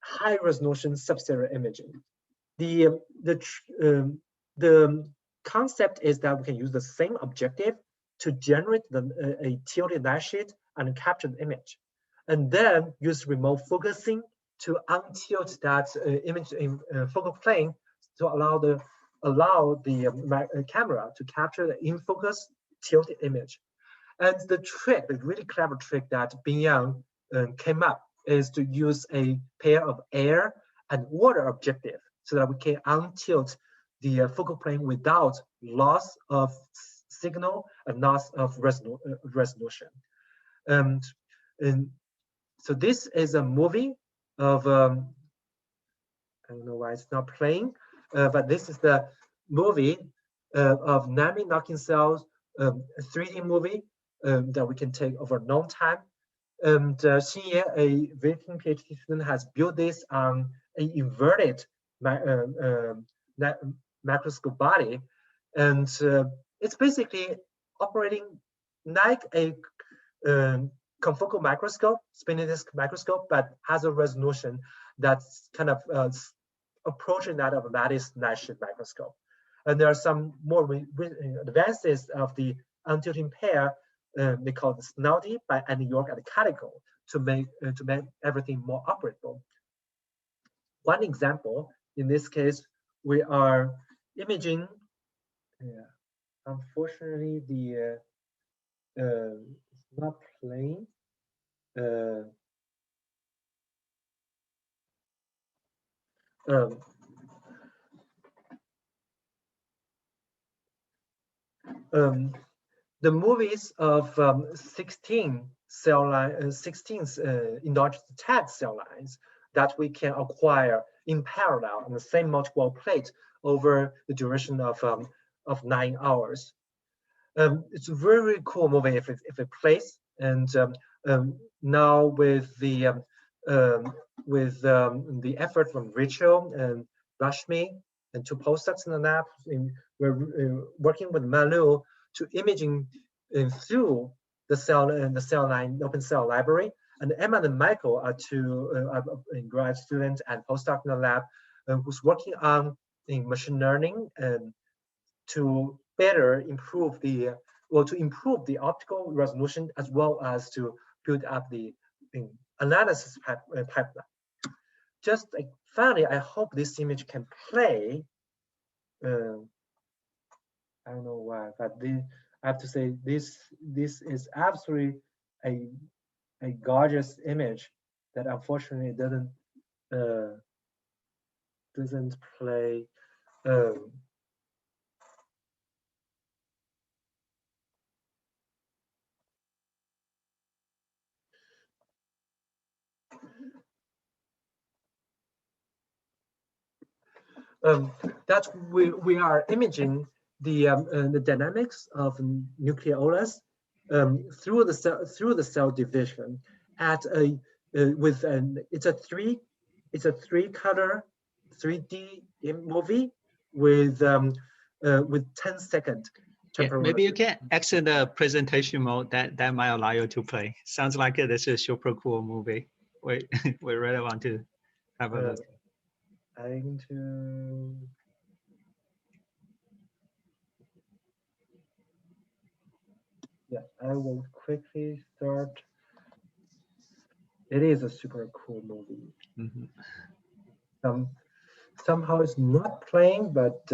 high resolution subcellular imaging. The concept is that we can use the same objective to generate a tilted night sheet and capture the image, and then use remote focusing to untilt that image in focal plane to allow the camera to capture the in focus tilted image. And the really clever trick that Bing Yang came up is to use a pair of air and water objective so that we can untilt the focal plane without loss of signal and loss of resolution. And so this is a movie of I don't know why it's not playing, but this is the movie of NAMI knocking cells, a 3D movie that we can take over a long time. And Xinye, a visiting PhD student, has built this on an inverted macroscope body, and it's basically operating like a confocal microscope, spinning disk microscope, but has a resolution that's kind of approaching that of a lattice night sheet microscope. And there are some more advances of the untilting pair. They call it Snouty by Andy York and Calico to make everything more operable. One example, in this case, we are imaging. Unfortunately, the it's not playing. the movies of 16 cell line, 16 endogenous tag cell lines that we can acquire in parallel on the same multiple plate over the duration of 9 hours. It's a very cool movie if it plays. And now with the effort from Rachel and Rashmi and 2 postdocs in the lab, we're working with Manu to imaging through the cell line open cell library. And Emma and Michael are 2 grad students and postdoc in the lab who's working on machine learning and to better improve the optical resolution, as well as to build up the analysis pipeline. Just like finally, I hope this image can play. I don't know why, but I have to say this is absolutely a gorgeous image that unfortunately doesn't play. That we are imaging the dynamics of nucleolus through the cell division at it's a 3-color 3D movie with 10-second. Yeah, maybe you can exit the presentation mode. That might allow you to play. Sounds like this is a super cool movie. We really want to have a look. I'm going to. Yeah, I will quickly start. It is a super cool movie. Mm-hmm. Somehow it's not playing, but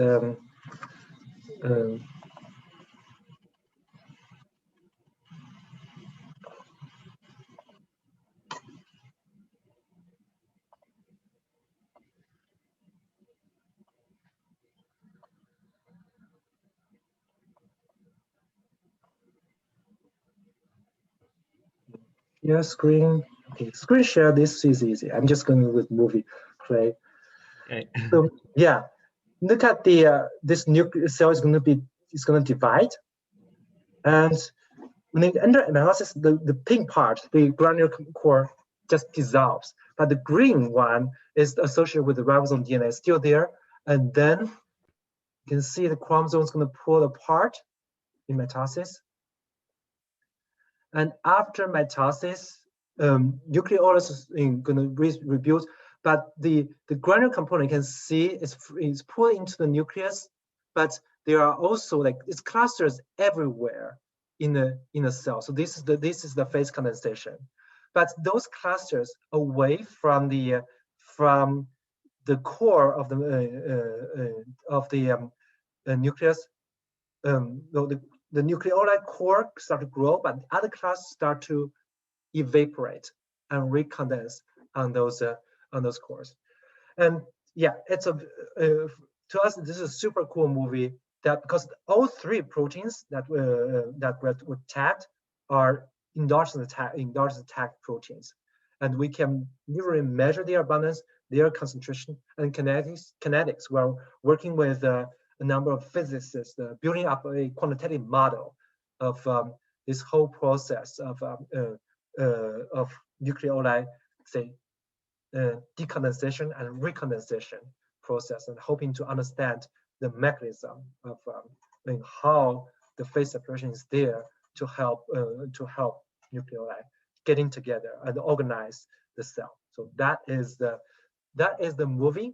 yeah, screen. Okay, screen share. This is easy. I'm just going with movie play. Okay. So yeah, look at the this nuclear cell is going to divide, and when under analysis, the pink part, the granular core, just dissolves, but the green one is associated with the ribosome DNA still there, and then you can see the chromosome is going to pull apart in mitosis. And after mitosis, nucleolus is going to rebuild, but the granular component you can see is pulled into the nucleus, but there are also like it's clusters everywhere in the cell. So this is the phase condensation, but those clusters away from the core of the nucleus, the nucleoli core start to grow, but other clusters start to evaporate and recondense on those cores. And yeah, it's to us this is a super cool movie that because all 3 proteins that were tagged are endogenous tag proteins, and we can literally measure their abundance, their concentration, and kinetics. We're working with a number of physicists building up a quantitative model of this whole process of nucleoli, say, decondensation and recondensation process, and hoping to understand the mechanism of how the phase separation is there to help nucleoli getting together and organize the cell. So that is the movie.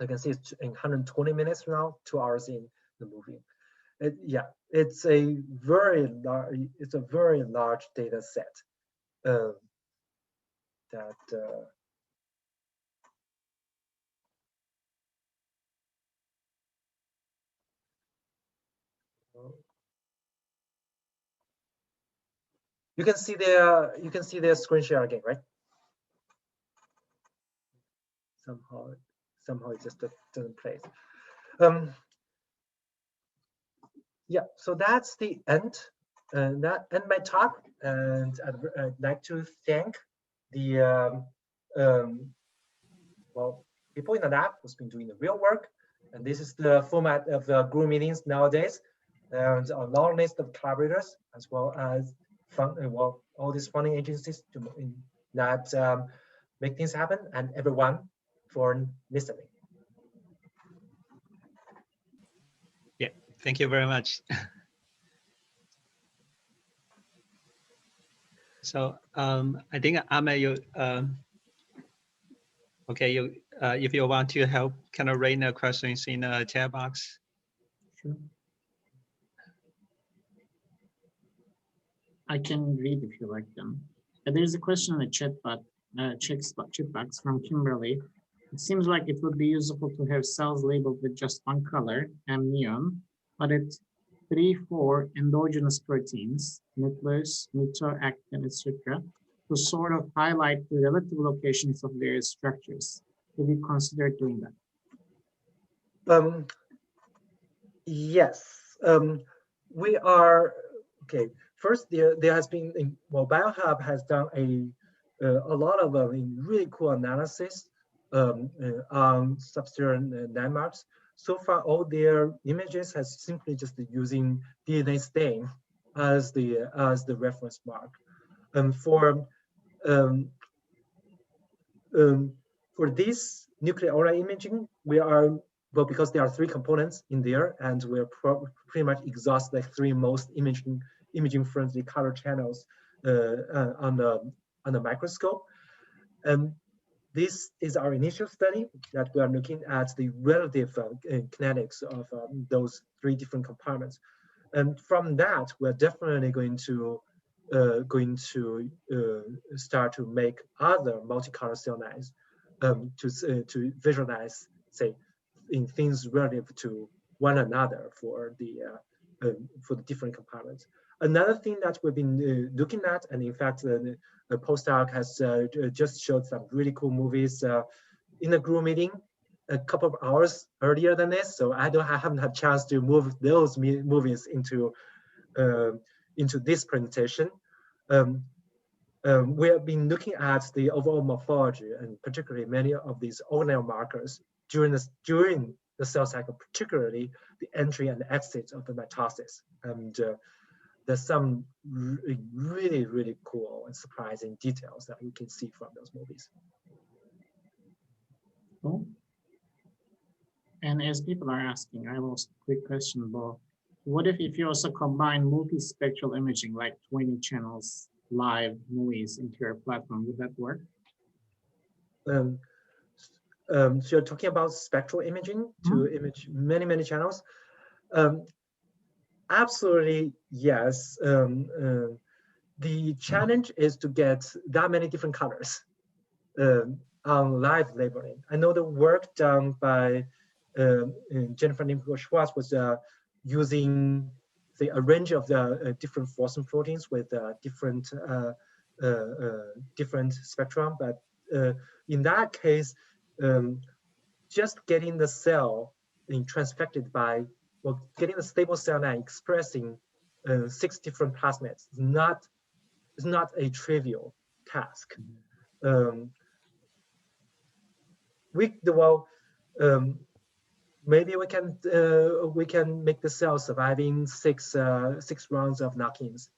You can see it's in 120 minutes now, 2 hours in the movie. It's a very large data set that you can see their screen share again, right? somehow it just doesn't place. Yeah, so that's the end. That end my talk, and I'd like to thank the well, people in the lab who's been doing the real work. And this is the format of the group meetings nowadays. And a long list of collaborators, as well as all these funding agencies that make things happen, and everyone for listening. Yeah, thank you very much. So I think Ahmet, you okay, you if you want to help, kind of raise the questions in the chat box. Sure. I can read if you like them. There's a question in the chat box from Kimberly. It seems like it would be useful to have cells labeled with just one color, neon, but at 3-4 endogenous proteins, nucleus, actin, etc., to sort of highlight the relative locations of various structures. Have you considered doing that? Yes, we are okay. First, there has been BioHub has done a lot of really cool analysis on subcellular landmarks. So far, all their images has simply just using DNA stain as the reference mark. For this nuclear aura imaging, we are because there are 3 components in there, and we're pretty much exhaust the 3 most imaging friendly color channels on the microscope. And this is our initial study that we are looking at the relative kinetics of those 3 different compartments. And from that, we're definitely going to start to make other multicolor cell lines to visualize, say, in things relative to one another for the different compartments. Another thing that we've been looking at, and in fact, the postdoc has just showed some really cool movies in a group meeting a couple of hours earlier than this. So I haven't had a chance to move those movies into this presentation. We have been looking at the overall morphology, and particularly many of these organelle markers during the cell cycle, particularly the entry and exit of the mitosis. And there's some really, really cool and surprising details that we can see from those movies. Cool. And as people are asking, I have a quick question about what if you also combine multispectral imaging, like 20 channels live movies into your platform? Would that work? So you're talking about spectral imaging to image many channels? Absolutely, yes. The challenge is to get that many different colors on live labeling. I know the work done by Jennifer Nimko-Schwartz was using a range of the different fluorescent proteins with different spectrum, but in that case, just getting the cell transfected by, well, getting the stable cell line expressing 6 different plasmids is not a trivial task. Maybe we can make the cell surviving 6 rounds of knock-ins.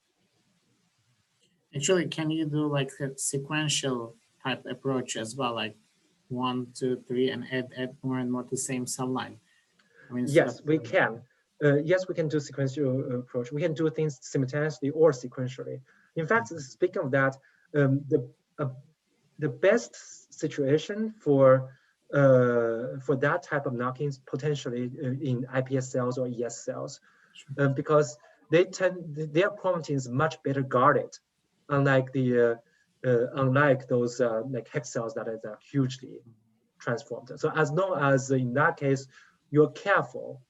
Actually, can you do like a sequential type approach as well, like 1, 2, 3, and add more and more to the same cell line? I mean, yes, we can. Yes, we can do sequential approach. We can do things simultaneously or sequentially. In fact, speaking of that, the best situation for that type of knock-ins potentially in iPS cells or ES cells, because their chromatin is much better guarded, unlike those like hex cells that are hugely transformed. So as long as in that case you're careful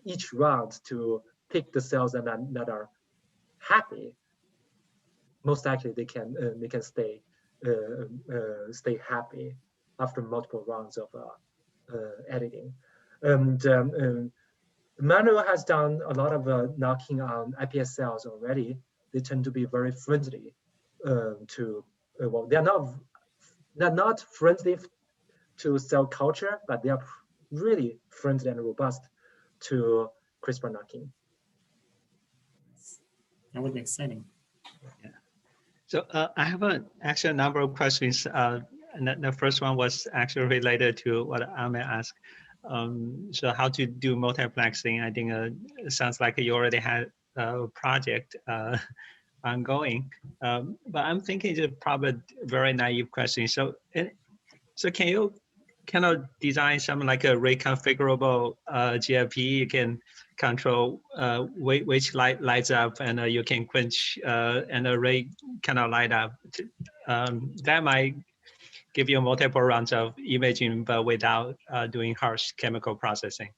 each round to pick the cells that are happy, most likely they can stay happy after multiple rounds of editing. And Manuel has done a lot of knocking on iPS cells already. They tend to be very friendly to, well, they're not friendly to cell culture, but they are really friendly and robust to CRISPR knocking. That would be exciting. Yeah. So I have actually a number of questions. And the first one was actually related to what Ahmet asked. So how to do multiplexing? I think it sounds like you already had a project ongoing. But I'm thinking it's probably a very naive question. So can you kind of design something like a reconfigurable GFP? You can control which light lights up, and you can quench and array kind of light up. That might give you multiple rounds of imaging, but without doing harsh chemical processing.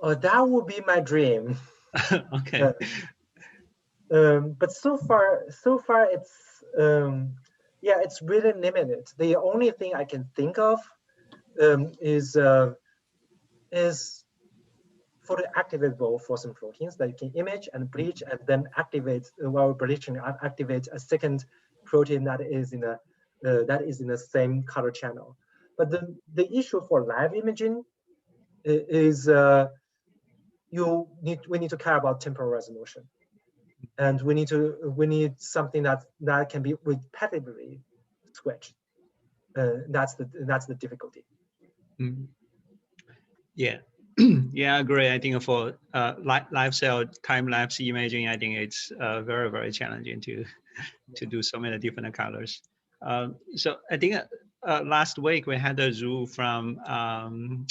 Oh, that would be my dream. Okay. But so far it's yeah, it's really limited. The only thing I can think of is photoactivatable fluorescent proteins that you can image and bleach, and then activate while bleaching activate a second protein that is in the same color channel. But the issue for live imaging is we need to care about temporal resolution, and we need something that can be repetitively switched. That's the difficulty. Mm. Yeah. Yeah, I agree. I think for live cell time-lapse imaging, I think it's very, very challenging to do so many different colors. So I think last week we had a Zoom from Allen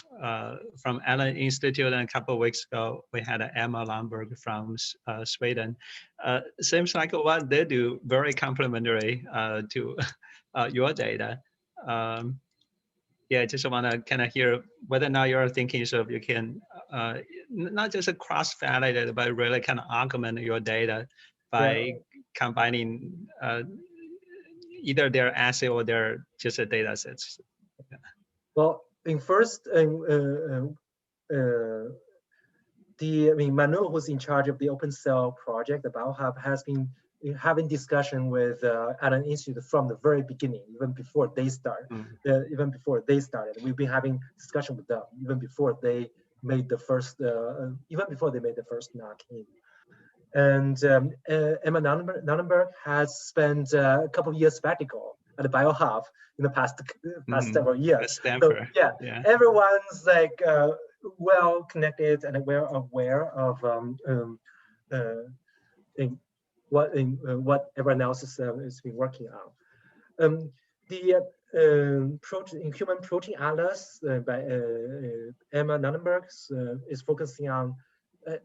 Institute, and a couple of weeks ago we had Emma Lamberg from Sweden. Seems like what they do very complementary to your data. Yeah, I just want to kind of hear whether or not you're thinking so you can not just cross-validate it, but really kind of augment your data by combining either their assay or their just data sets. Yeah. Well, Manu, who's in charge of the Open Cell project, the BioHub, has been having discussion with Allen Institute from the very beginning, even before they start. Even before they started, we've been having discussion with them even before they made the first knock in. And Emma Nannenberg has spent a couple of years sabbatical at the BioHub in the past several years. So yeah, everyone's like well connected and well aware of what everyone else has been working on. The Human Protein Atlas by Emma Nannenberg is focusing on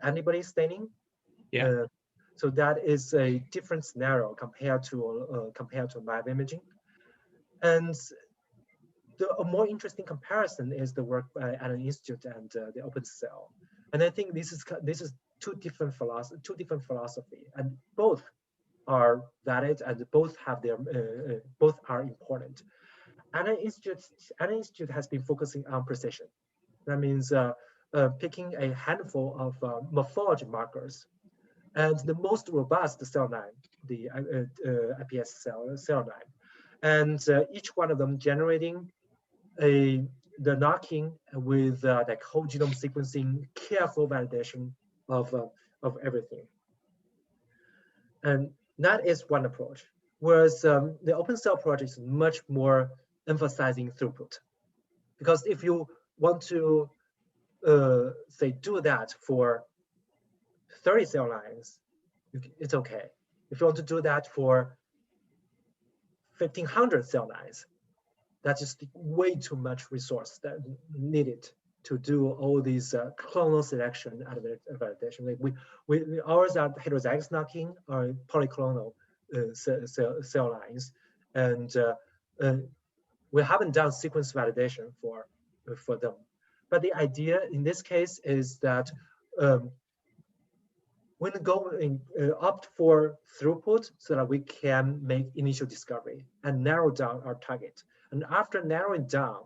antibody staining. Yeah. So that is a different scenario compared to live imaging. And a more interesting comparison is the work by Allen Institute and the Open Cell. And I think this is two different philosophy, and both are valid and both have their both are important. Allen Institute has been focusing on precision. That means picking a handful of morphology markers, and the most robust cell line, the iPS cell line, and each one of them generating the knocking with like whole genome sequencing, careful validation of everything. And that is one approach. Whereas the Open Cell project is much more emphasizing throughput, because if you want to say do that for 30 cell lines, it's okay. If you want to do that for 1,500 cell lines, that's just way too much resource that needed to do all these clonal selection and validation. Like ours are heterozygous knocking or polyclonal cell lines, and we haven't done sequence validation for them. But the idea in this case is that when going opt for throughput so that we can make initial discovery and narrow down our target. And after narrowing down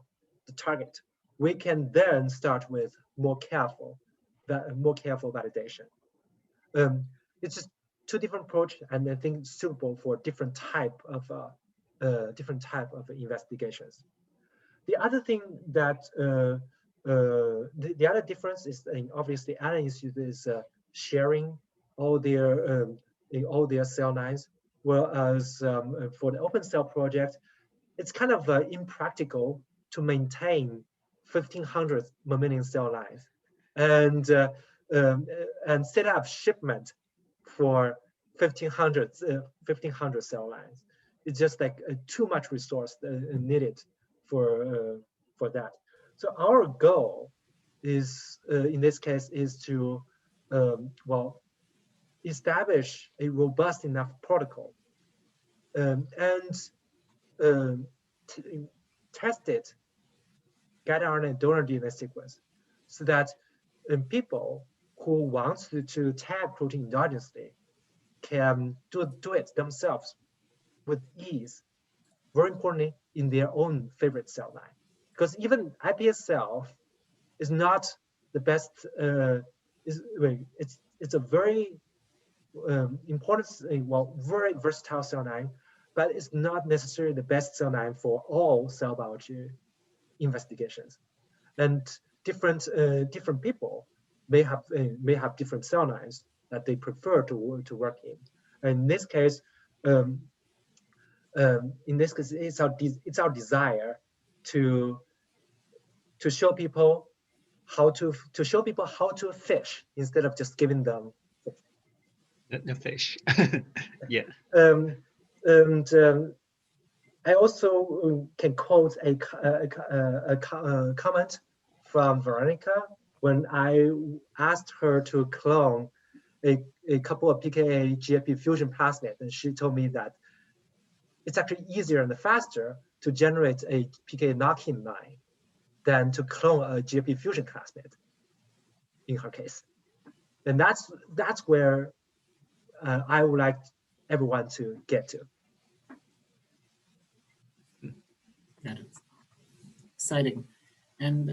the target, we can then start with more careful validation. It's just two different approaches, and I think suitable for different type of investigations. The other thing that the other difference is obviously other institutes is sharing all their cell lines, whereas for the open cell project, it's kind of impractical to maintain 1,500 mammalian cell lines and set up shipment for 1,500 cell lines. It's just like too much resource needed for that. So our goal is, in this case, is to establish a robust enough protocol and test it, guide RNA donor DNA sequence, so that people who want to tag protein endogenously can do it themselves with ease. Very importantly, in their own favorite cell line, because even iPS itself is not the best. It's a very important, very versatile cell line, but it's not necessarily the best cell line for all cell biology investigations. And different people may have different cell lines that they prefer to work in. And in this case, it's our desire to show people how to fish instead of just giving them the fish. Yeah. I also can quote a comment from Veronica when I asked her to clone a couple of PKA GFP fusion plasmids, and she told me that it's actually easier and faster to generate a PKA knock-in line than to clone a GFP fusion plasmid in her case. And that's where I would like everyone to get to. Got it. Exciting. And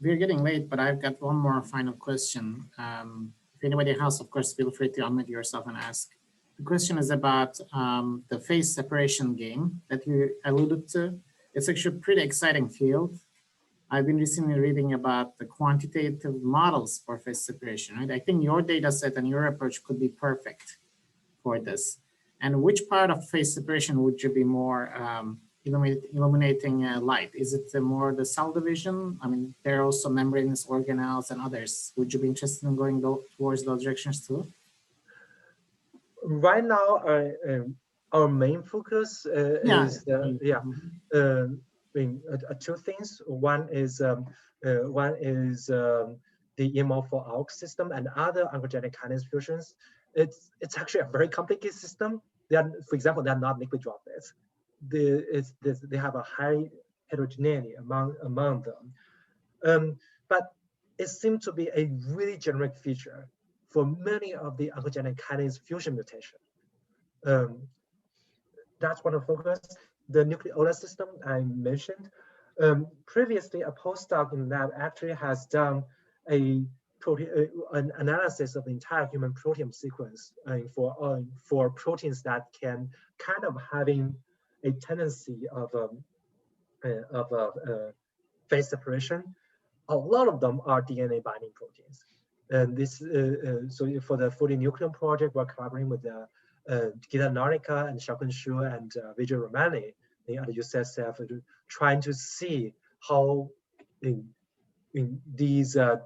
we're getting late, but I've got one more final question. If anybody has, of course, feel free to unmute yourself and ask. The question is about the phase separation game that you alluded to. It's actually a pretty exciting field. I've been recently reading about the quantitative models for phase separation, right? I think your data set and your approach could be perfect for this. And which part of phase separation would you be more illuminating light? Is it more the cell division? I mean, there are also membranous organelles and others. Would you be interested in going towards those directions too? Right now, our main focus is two things. One is the EMO for AUX system and other oncogenic kinase fusions. It's actually a very complicated system. For example, they're not liquid droplets. They have a high heterogeneity among them. But it seems to be a really generic feature for many of the oncogenic kinase fusion mutation. That's one of the focus. The nucleolar system I mentioned. Previously, a postdoc in lab actually has done an analysis of the entire human proteome sequence for proteins that can kind of having a tendency of phase separation. A lot of them are DNA binding proteins. And this, so for the 40 nucleome project, we're collaborating with Gita Narnika and Xiaokun Xu and Vijay Ramani at UCSF, trying to see how in these, you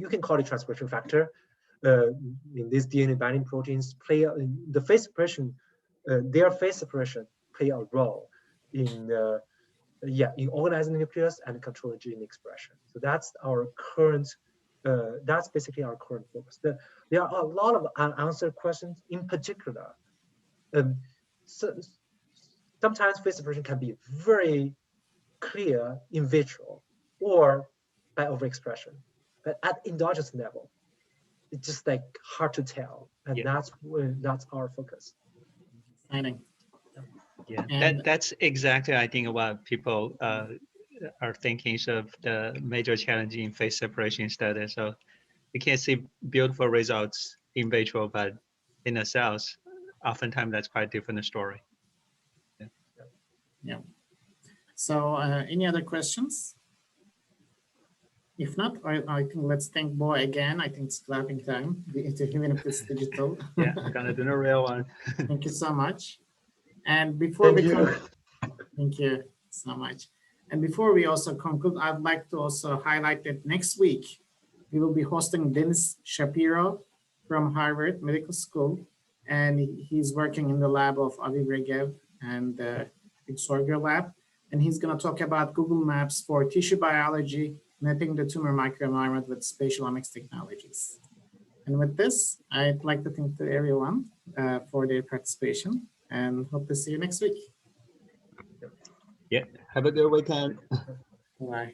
can call it transcription factor, in these DNA binding proteins play the phase separation, their phase separation play a role in organizing the nucleus and controlling gene expression. So that's our current. That's basically our current focus. There are a lot of unanswered questions. In particular, sometimes phase separation can be very clear in vitro or by overexpression, but at endogenous level, it's just like hard to tell, and that's our focus. Exciting. Yeah, And that's exactly, I think, what people are thinking of the major challenge in phase separation study. So you can see beautiful results in vitro, but in the cells, oftentimes that's quite a different story. yeah. So any other questions? If not, I think let's thank Bo again. I think it's clapping time, even if it's digital. Yeah, I'm gonna do the real one. Thank you so much. And before Thank you. thank you so much. And before we also conclude, I'd like to also highlight that next week, we will be hosting Dennis Shapiro from Harvard Medical School. And he's working in the lab of Aviv Regev and the Sorger lab. And he's going to talk about Google Maps for tissue biology, mapping the tumor microenvironment with spatial omics technologies. And with this, I'd like to thank to everyone for their participation and hope to see you next week. Yeah, have a good weekend. Bye.